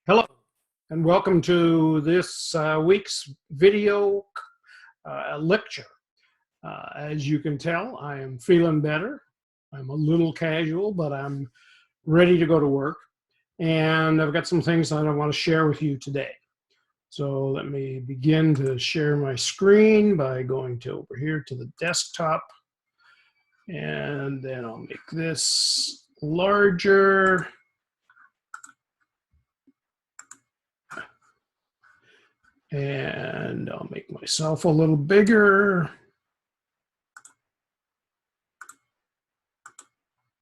Hello, and welcome to this week's video lecture. As you can tell, I am feeling better. I'm a little casual, but I'm ready to go to work. And I've got some things that I want to share with you today. So let me begin to share my screen by going to over here to the desktop. And then I'll make this larger. And I'll make myself a little bigger.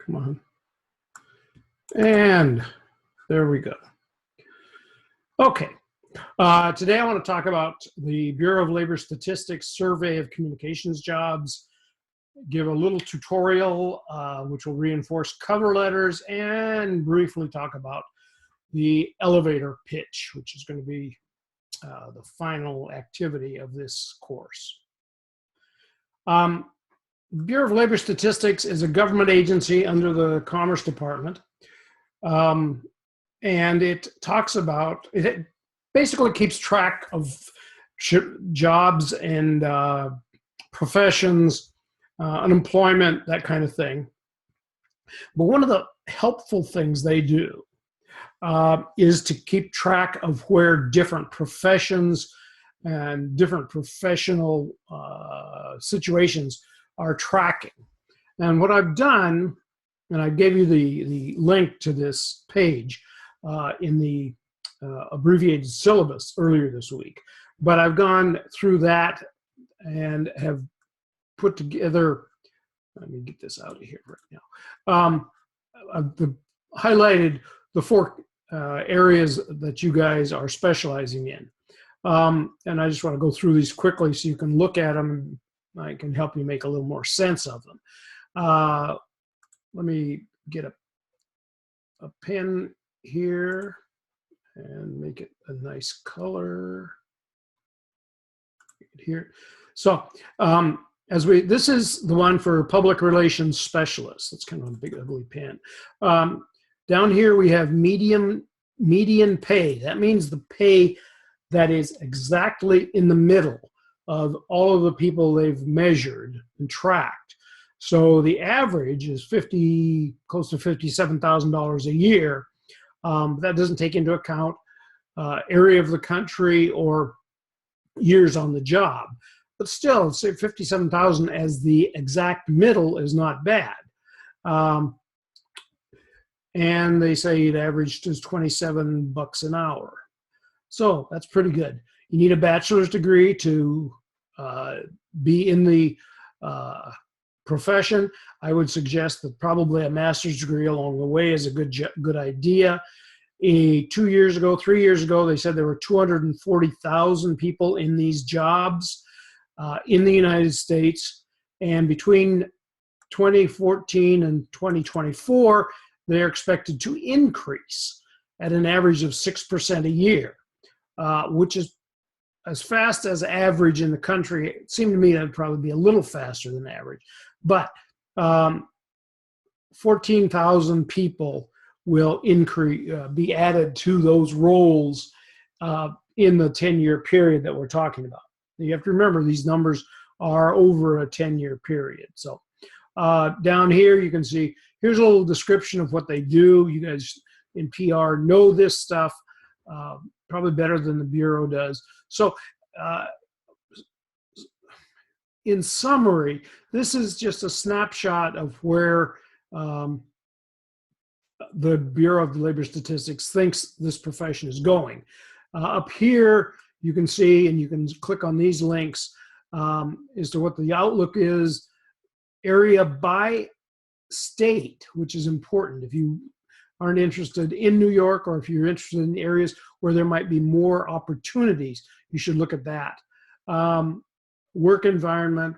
Come on. And there we go. Okay. Today I want to talk about the Bureau of Labor Statistics survey of communications jobs, give a little tutorial which will reinforce cover letters, and briefly talk about the elevator pitch, which is going to be the final activity of this course. Bureau of Labor Statistics is a government agency under the Commerce Department, and it talks about, it basically keeps track of jobs and professions, unemployment, that kind of thing. But one of the helpful things they do is to keep track of where different professions and different professional situations are tracking. And what I've done, and I gave you the link to this page in the abbreviated syllabus earlier this week, but I've gone through that and have put together, let me get this out of here right now. I've highlighted the four areas that you guys are specializing in. And I just want to go through these quickly so you can look at them and I can help you make a little more sense of them. Let me get a pen here and make it a nice color here. So this is the one for public relations specialists. That's kind of a big ugly pen. Down here we have median pay. That means the pay that is exactly in the middle of all of the people they've measured and tracked. So the average is close to $57,000 a year. That doesn't take into account area of the country or years on the job. But still, say 57,000 as the exact middle is not bad. And they say it averaged is $27 an hour. So that's pretty good. You need a bachelor's degree to be in the profession. I would suggest that probably a master's degree along the way is a good idea. 3 years ago, they said there were 240,000 people in these jobs in the United States. And between 2014 and 2024, they're expected to increase at an average of 6% a year, which is as fast as average in the country. It seemed to me that would probably be a little faster than average. But 14,000 people will be added to those roles in the 10-year period that we're talking about. You have to remember these numbers are over a 10-year period. So down here you can see, here's a little description of what they do. You guys in PR know this stuff probably better than the Bureau does. So in summary, this is just a snapshot of where the Bureau of Labor Statistics thinks this profession is going. Up here, you can see, and you can click on these links as to what the outlook is, area by state, which is important. If you aren't interested in New York, or if you're interested in areas where there might be more opportunities, you should look at that. Work environment,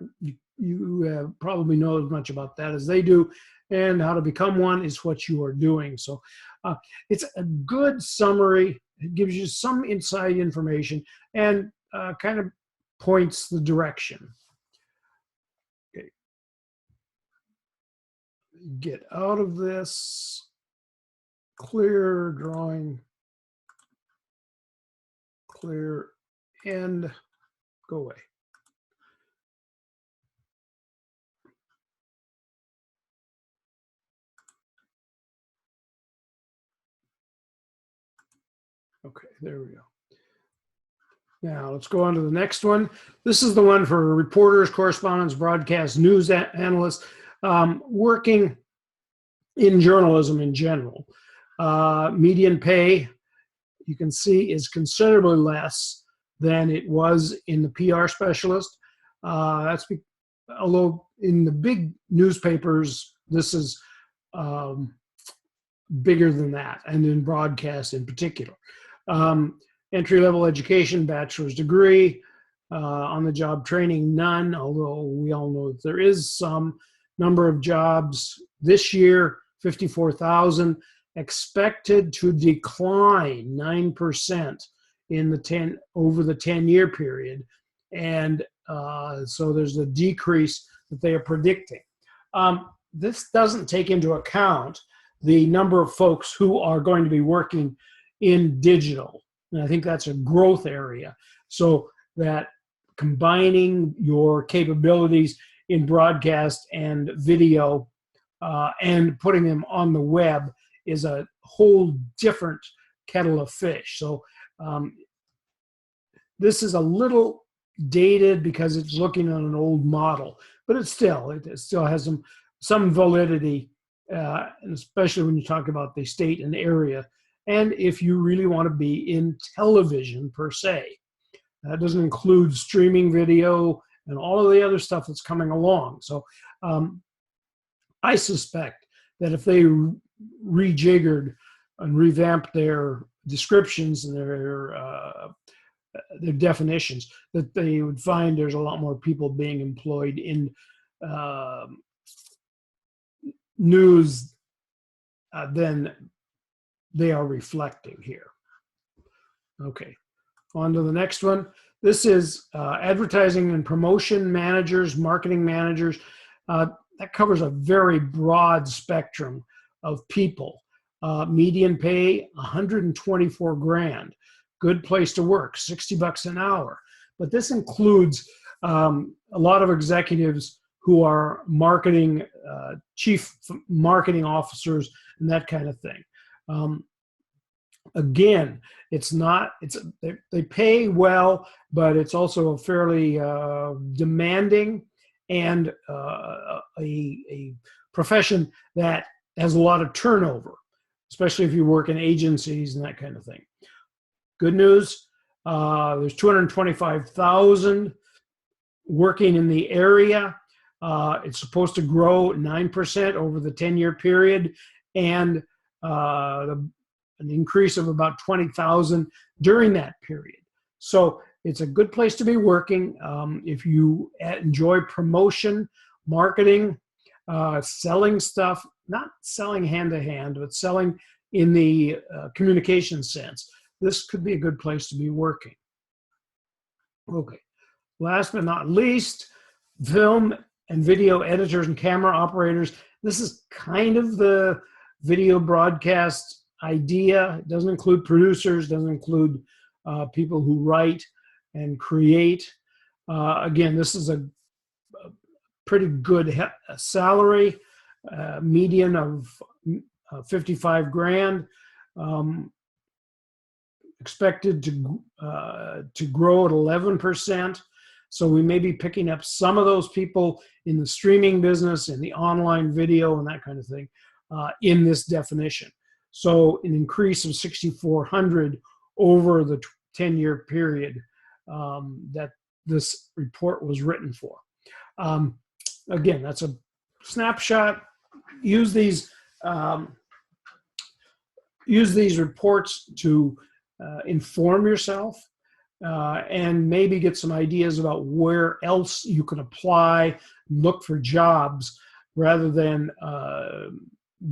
you probably know as much about that as they do, and how to become one is what you are doing. So it's a good summary. It gives you some inside information and kind of points the direction. Okay. Get out of this. Clear drawing. clear and go away. Okay, there we go. Now let's go on to the next one. This is the one for reporters, correspondents, broadcast news analysts, working in journalism in general. Median pay, you can see, is considerably less than it was in the PR specialist. Although in the big newspapers, this is bigger than that, and in broadcast in particular. Entry-level education, bachelor's degree, on-the-job training, none, although we all know that there is some. Number of jobs this year, 54,000, expected to decline 9% over the 10-year period. And so there's a decrease that they are predicting. This doesn't take into account the number of folks who are going to be working in digital. And I think that's a growth area. So that combining your capabilities in broadcast and video and putting them on the web is a whole different kettle of fish. So this is a little dated because it's looking on an old model, but it still has some validity, and especially when you talk about the state and area. And if you really want to be in television per se, that doesn't include streaming video and all of the other stuff that's coming along. So I suspect that if they rejiggered and revamped their descriptions and their definitions, that they would find there's a lot more people being employed in news than they are reflecting here. Okay, on to the next one. This is advertising and promotion managers, marketing managers. That covers a very broad spectrum of people. Median pay, 124 grand. Good place to work, 60 bucks an hour. But this includes a lot of executives who are marketing, chief marketing officers and that kind of thing. Again, they pay well, but it's also a fairly demanding and a profession that has a lot of turnover, especially if you work in agencies and that kind of thing. Good news, there's 225,000 working in the area. It's supposed to grow 9% over the 10-year period, and an increase of about 20,000 during that period. So it's a good place to be working if you enjoy promotion, marketing, selling stuff, not selling hand-to-hand, but selling in the communication sense. This could be a good place to be working. Okay, last but not least, film and video editors and camera operators. This is kind of the video broadcast idea. It doesn't include producers, doesn't include people who write and create. Again, this is a pretty good salary, median of 55 grand. Expected to grow at 11%. So we may be picking up some of those people in the streaming business, in the online video and that kind of thing in this definition. So an increase of 6,400 over the 10-year period that this report was written for. Again, that's a snapshot. Use these reports to inform yourself and maybe get some ideas about where else you can apply, look for jobs, rather than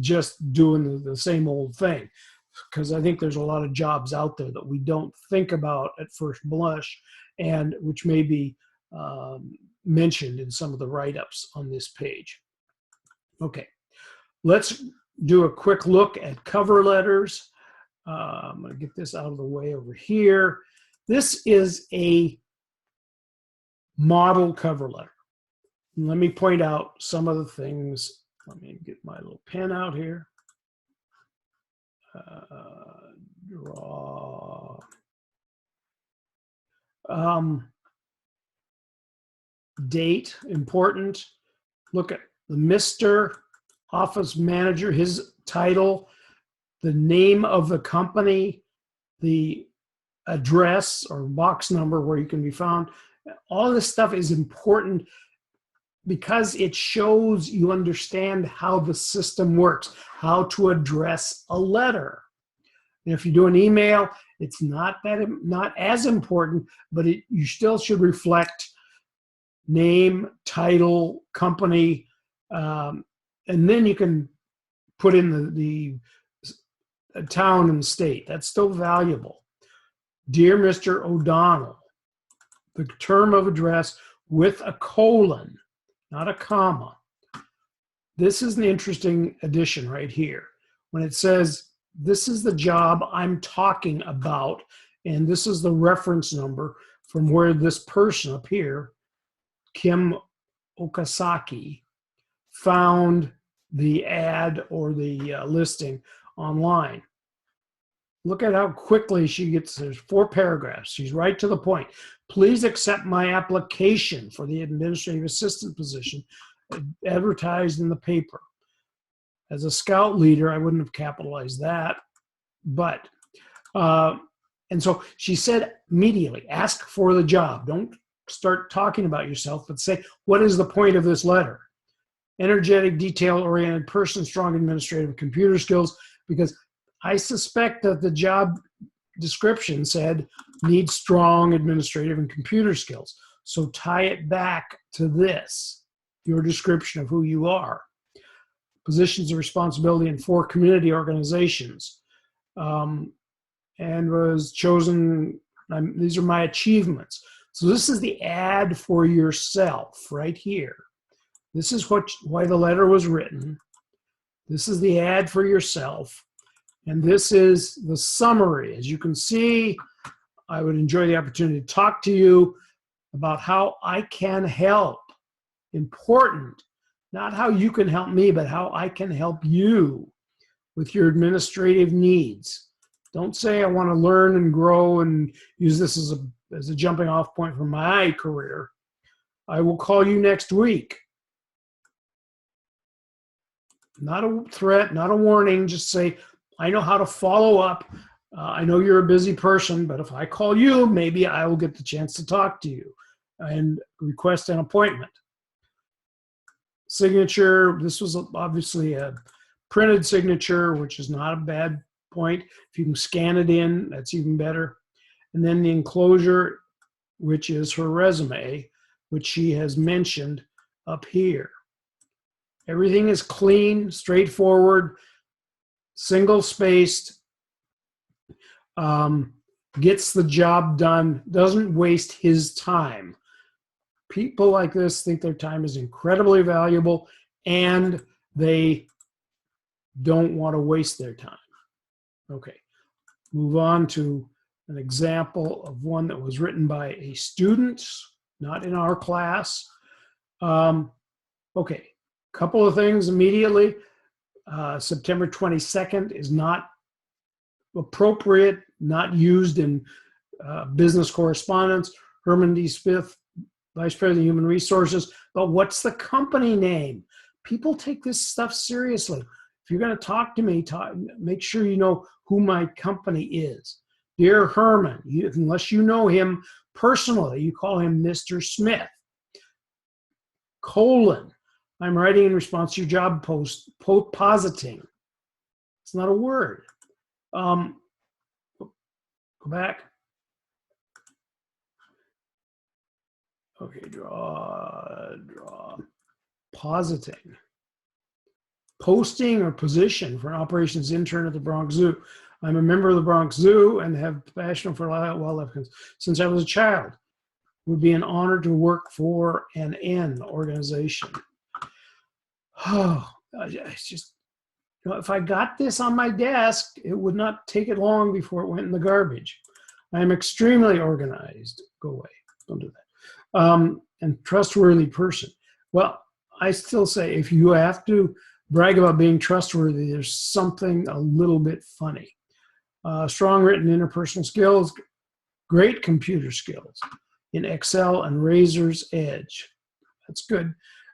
just doing the same old thing. Because I think there's a lot of jobs out there that we don't think about at first blush, and which may be mentioned in some of the write-ups on this page. Okay, let's do a quick look at cover letters. I'm going to get this out of the way over here. This is a model cover letter. Let me point out some of the things. Let me get my little pen out here. Draw. Date, important. Look at the Mr. Office Manager, his title, the name of the company, the address or box number where you can be found. All this stuff is important because it shows you understand how the system works, how to address a letter. And if you do an email, it's not as important, but you still should reflect name, title, company, and then you can put in the town and state. That's still valuable. Dear Mr. O'Donnell, the term of address with a colon, not a comma. This is an interesting addition right here. When it says, this is the job I'm talking about, and this is the reference number from where this person up here, Kim Okasaki, found the ad or the listing online. Look at how quickly she gets, there's 4 paragraphs. She's right to the point. Please accept my application for the administrative assistant position advertised in the paper. As a scout leader, I wouldn't have capitalized that, but, and so she said immediately, ask for the job. Don't start talking about yourself, but say, what is the point of this letter? Energetic, detail-oriented person, strong administrative computer skills, because I suspect that the job description said need strong administrative and computer skills. So tie it back to this, your description of who you are. Positions of responsibility in 4 community organizations, and was chosen, these are my achievements. So this is the ad for yourself right here. This is why the letter was written. This is the ad for yourself. And this is the summary. As you can see, I would enjoy the opportunity to talk to you about how I can help. Important, not how you can help me, but how I can help you with your administrative needs. Don't say I want to learn and grow and use this as a jumping off point for my career. I will call you next week. Not a threat, not a warning, just say, I know how to follow up. I know you're a busy person, but if I call you, maybe I will get the chance to talk to you and request an appointment. Signature, this was obviously a printed signature, which is not a bad point. If you can scan it in, that's even better. And then the enclosure, which is her resume, which she has mentioned up here. Everything is clean, straightforward, single-spaced, gets the job done, doesn't waste his time. People like this think their time is incredibly valuable, and they don't want to waste their time. Okay, move on to an example of one that was written by a student, not in our class. Okay, couple of things immediately. September 22nd is not appropriate, not used in business correspondence. Herman D. Smith, Vice President of Human Resources. But what's the company name? People take this stuff seriously. If you're going to talk to me, make sure you know who my company is. Dear Herman, unless you know him personally, you call him Mr. Smith. Colon, I'm writing in response to your job post, positing. It's not a word. Go back. Okay, draw. Positing. Posting or position for an operations intern at the Bronx Zoo. I'm a member of the Bronx Zoo and have passion for wildlife since I was a child. It would be an honor to work for an N organization. Oh, it's just, if I got this on my desk, it would not take it long before it went in the garbage. I'm extremely organized. Go away. Don't do that. And trustworthy person. Well, I still say if you have to brag about being trustworthy, there's something a little bit funny. Strong written interpersonal skills, great computer skills in Excel and Razor's Edge. That's good.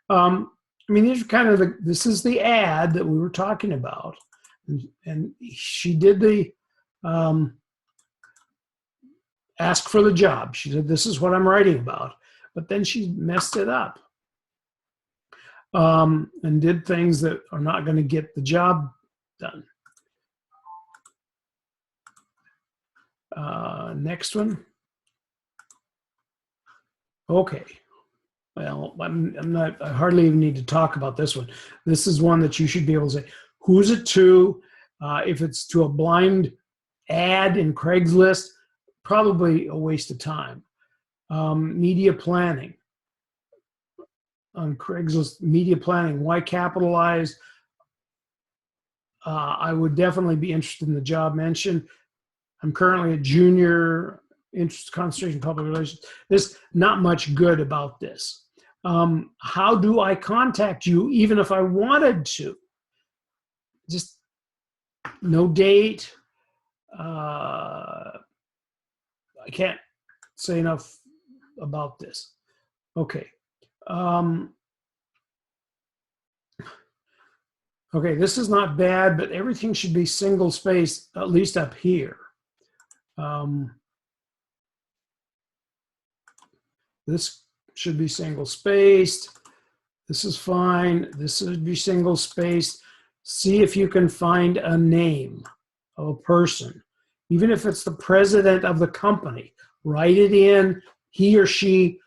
I mean, these are kind of this is the ad that we were talking about. And she did the ask for the job. She said, this is what I'm writing about. But then she messed it up and did things that are not going to get the job done. Next one. Okay. Well, I hardly even need to talk about this one. This is one that you should be able to say, who's it to? If it's to a blind ad in Craigslist, probably a waste of time. Media planning. On Craigslist, media planning, why capitalize? I would definitely be interested in the job mentioned. I'm currently a junior, interest concentration public relations. There's not much good about this. How do I contact you even if I wanted to? Just no date. I can't say enough about this. Okay. Okay, this is not bad, but everything should be single spaced, at least up here. This should be single spaced. This is fine. This should be single spaced. See if you can find a name of a person. Even if it's the president of the company, write it in. He or she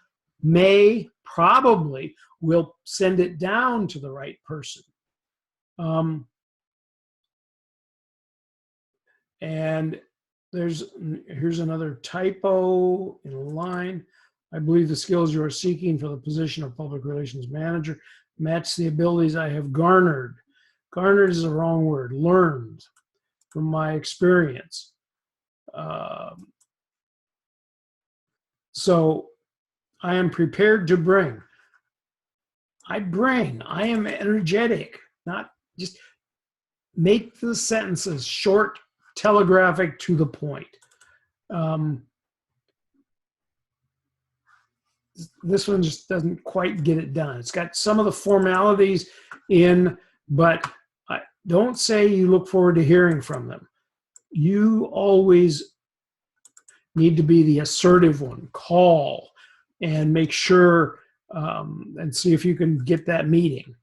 may, probably, will send it down to the right person. And here's another typo in a line. I believe the skills you are seeking for the position of public relations manager match the abilities I have garnered. Garnered is the wrong word. Learned from my experience. So I am prepared to bring. I am energetic, not just make the sentences short, telegraphic, to the point. This one just doesn't quite get it done. It's got some of the formalities in, but don't say you look forward to hearing from them. You always need to be the assertive one. Call and make sure and see if you can get that meeting.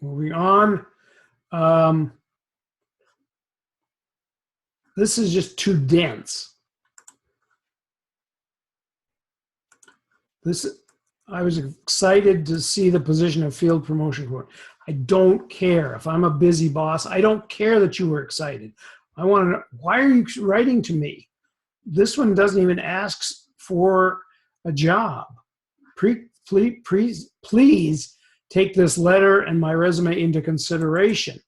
Moving on. This is just too dense. I was excited to see the position of field promotion coordinator. I don't care if I'm a busy boss. I don't care that you were excited. I want to know, why are you writing to me? This one doesn't even ask for a job. Please take this letter and my resume into consideration.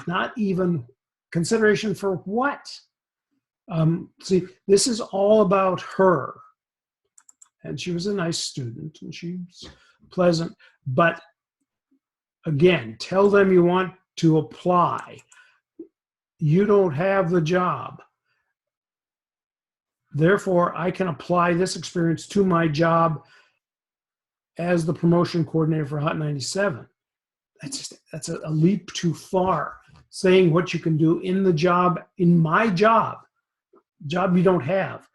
Not even consideration for what? See, this is all about her. And she was a nice student and she's pleasant. But again, tell them you want to apply. You don't have the job. Therefore, I can apply this experience to my job as the promotion coordinator for Hot 97. That's a leap too far. Saying what you can do in the job, in my job you don't have.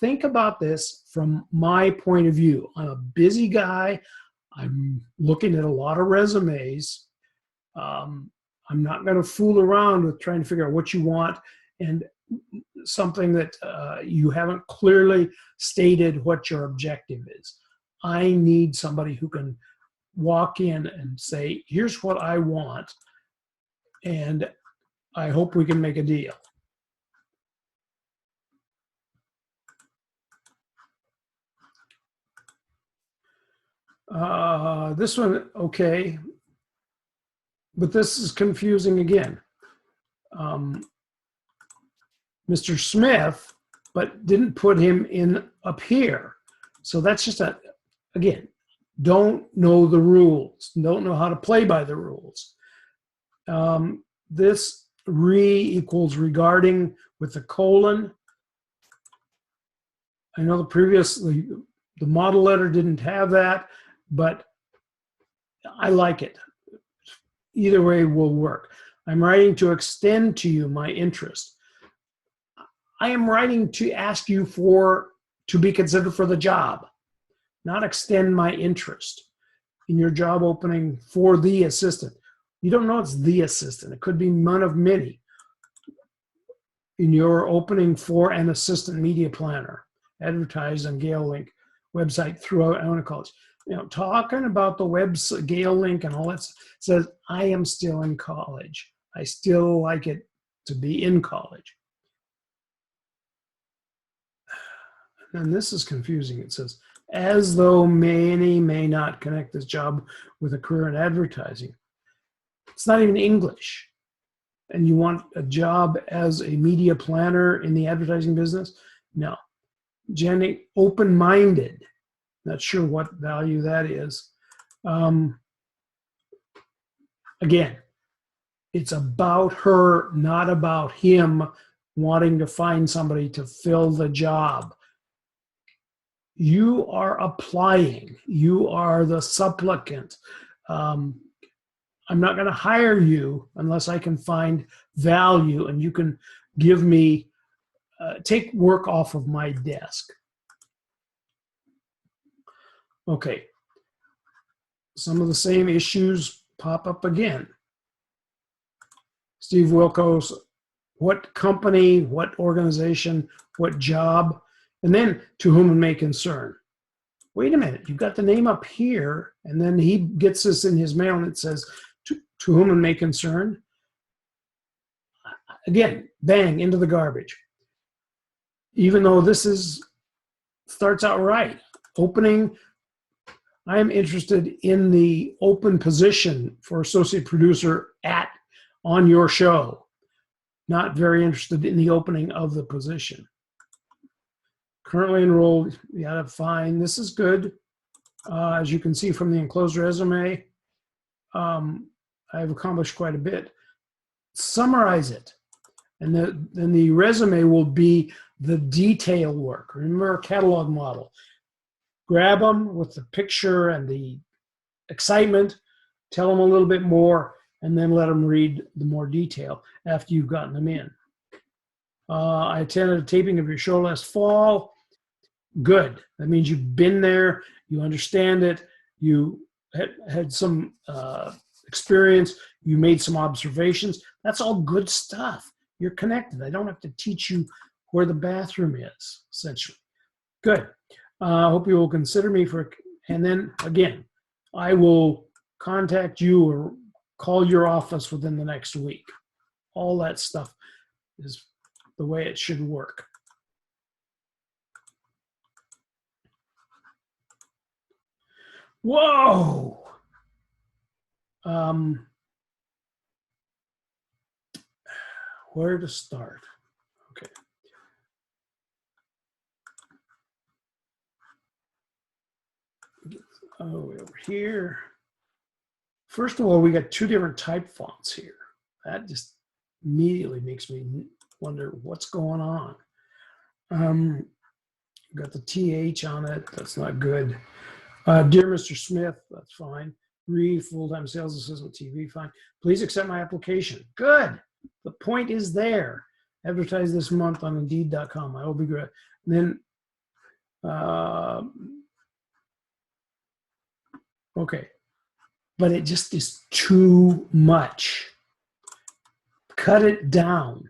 Think about this from my point of view. I'm a busy guy. I'm looking at a lot of resumes. I'm not going to fool around with trying to figure out what you want and something that you haven't clearly stated what your objective is. I need somebody who can walk in and say, here's what I want, and I hope we can make a deal. This one, okay. But this is confusing again. Mr. Smith, but didn't put him in up here. So that's just again, don't know the rules, don't know how to play by the rules. This equals regarding with the colon. I know the model letter didn't have that, but I like it. Either way will work. I'm writing to extend to you my interest. I am writing to ask you to be considered for the job, not extend my interest in your job opening for the assistant. You don't know it's the assistant. It could be one of many in your opening for an assistant media planner, advertised on Gale Link website throughout Iona College. You know, talking about the Gale Link and all that says, I am still in college. I still like it to be in college. And this is confusing. It says, as though many may not connect this job with a career in advertising. It's not even English. And you want a job as a media planner in the advertising business? No. Jenny, open-minded. Not sure what value that is. Again, it's about her, not about him wanting to find somebody to fill the job. You are applying. You are the supplicant. I'm not going to hire you unless I can find value and you can give me, take work off of my desk. Okay. Some of the same issues pop up again. Steve Wilkos, what company, what organization, what job, and then to whom it may concern. Wait a minute, you've got the name up here, and then he gets this in his mail and it says, to whom it may concern. Again, bang, into the garbage. Even though this starts out right. Opening, I am interested in the open position for associate producer on your show. Not very interested in the opening of the position. Currently enrolled, yeah, fine. This is good. As you can see from the enclosed resume, I've accomplished quite a bit. Summarize it. And then the resume will be the detail work. Remember our catalog model. Grab them with the picture and the excitement, tell them a little bit more, and then let them read the more detail after you've gotten them in. I attended a taping of your show last fall. Good. That means you've been there, you understand it, you had some experience, you made some observations. That's all good stuff. You're connected. I don't have to teach you where the bathroom is, essentially. Good. I hope you will consider me and then again, I will contact you or call your office within the next week. All that stuff is the way it should work. Whoa! Where to start? Okay. Oh, over here. First of all, we got two different type fonts here. That just immediately makes me wonder what's going on. Got the TH on it. That's not good. Dear Mr. Smith, that's fine. Full-time sales assistant TV, fine. Please accept my application. Good. The point is there. Advertise this month on Indeed.com. I will be great. Then, okay. But it just is too much. Cut it down.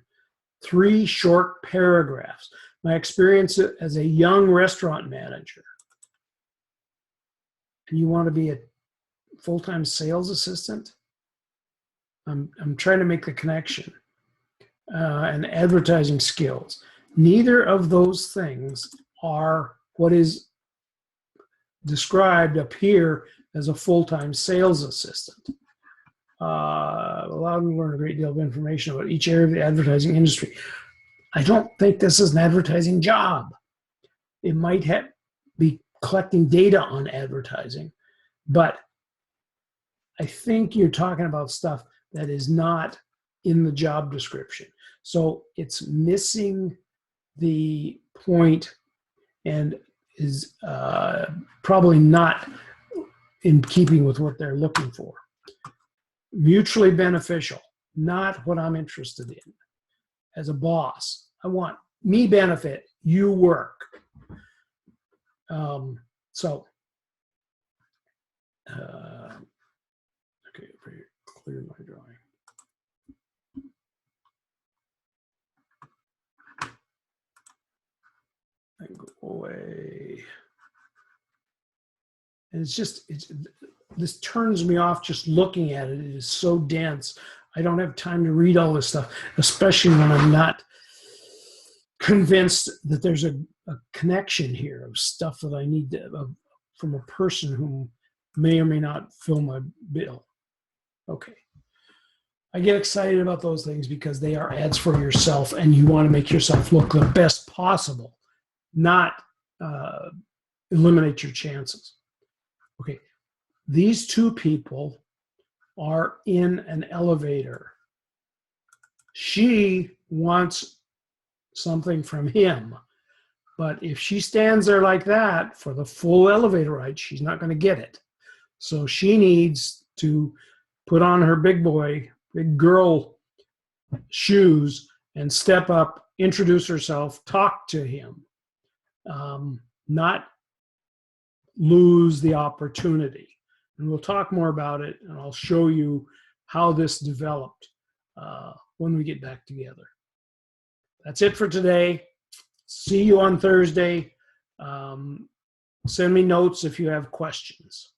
3 short paragraphs. My experience as a young restaurant manager. And you want to be a full-time sales assistant? I'm trying to make the connection. And advertising skills. Neither of those things are what is described up here as a full-time sales assistant. allowed them to learn a great deal of information about each area of the advertising industry. I don't think this is an advertising job. It might be collecting data on advertising, but I think you're talking about stuff that is not in the job description. So it's missing the point and is probably not in keeping with what they're looking for. Mutually beneficial, not what I'm interested in. As a boss, I want me benefit, you work. Okay, clear my drawing. And go away. And this turns me off just looking at it. It is so dense. I don't have time to read all this stuff, especially when I'm not convinced that there's a connection here of stuff that I need from a person who may or may not fill my bill. Okay. I get excited about those things because they are ads for yourself and you want to make yourself look the best possible, not eliminate your chances. Okay. These two people are in an elevator. She wants something from him, but if she stands there like that for the full elevator ride, she's not going to get it. So she needs to put on her big girl shoes and step up, introduce herself, talk to him, not lose the opportunity. And we'll talk more about it, and I'll show you how this developed when we get back together. That's it for today. See you on Thursday. Send me notes if you have questions.